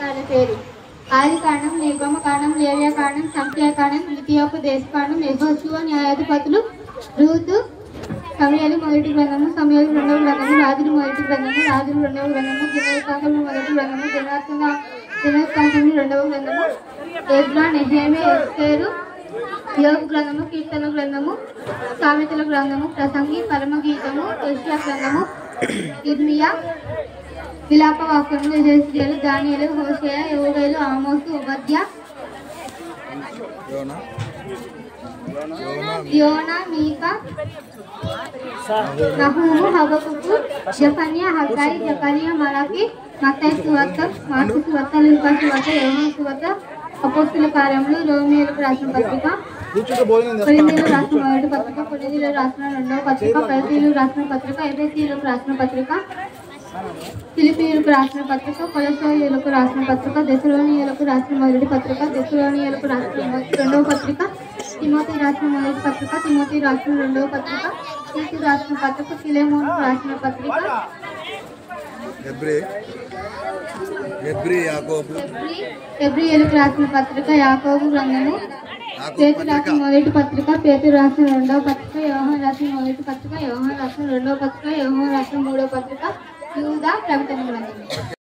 గ్రంథాల పేరు. ఆది కాండం, నిర్గమ కాండం, లేవ్య కాండం, సంఖ్యాకాండం, ద్వితీయోపదేశ కాండం, యెహోషువ, న్యాయాధిపతులు, రూతు, సమూయేలు మొదటి గ్రంథము, సమూయేలు రెండవ గ్రంథము, రాజులు మొదటి గ్రంథము, రాజులు రెండవ గ్రంథము, దినవృత్తాంతములు మొదటి గ్రంథము, దినవృత్తాంతములు రెండవ గ్రంథము, ఎజ్రా, నెహెమియా, ఎస్తేరు, యోబు గ్రంథము, కీర్తన గ్రంథము, సామెతల గ్రంథము, ప్రసంగి, పరమగీతము, యెషయా గ్రంథము, ఇర్మియా, విలాప వాక్యములు, యెహెజ్కేలు, దానియేలు, హోషేయ, యోవేలు, ఆమోసు, ఓబద్యా, యోనా, మీకా, నహూము, హబకుకు, జెఫన్యా, హగ్గాయి, జకర్యా, మలాకి, మత్తయి సువార్త, మార్కు సువార్త, లూకా సువార్త, యోహాను సువార్త, అపోస్తల కార్యములు, రోమీయులకు రాసిన పత్రిక, కొరింథీయులకు రాసిన మొదటి పత్రిక, కొరింథీయులకు రాసిన రెండవ పత్రిక, గలతీయులకు రాసిన పత్రిక, ఎఫెసీయులకు రాసిన పత్రిక, ఫిలిప్పీయులకు రాసిన పత్రిక, కొలొస్సీయులకు రాసిన పత్రిక, దెసలోనియులకు రాసిన మొదటి పత్రిక, దెసలోనియులకు రాసిన రెండవ పత్రిక, తిమోతి రాసిన మొదటి పత్రిక, తిమోతి రాసిన రెండవ పత్రిక, తీతు రాసిన పత్రిక, ఫిలెమోనుకు రాసిన పత్రిక, హెబ్రీయులకు రాసిన పత్రిక, యాకోబు గ్రంథము, పేతురు రాసిన మొదటి పత్రిక, పేతురు రాసిన రెండవ పత్రిక, యోహాను రాసిన మొదటి పత్రిక, యోహాను రాసిన రెండవ పత్రిక, యోహాను రాసిన మూడవ పత్రిక, యూదా, ప్రకటన గ్రంథము.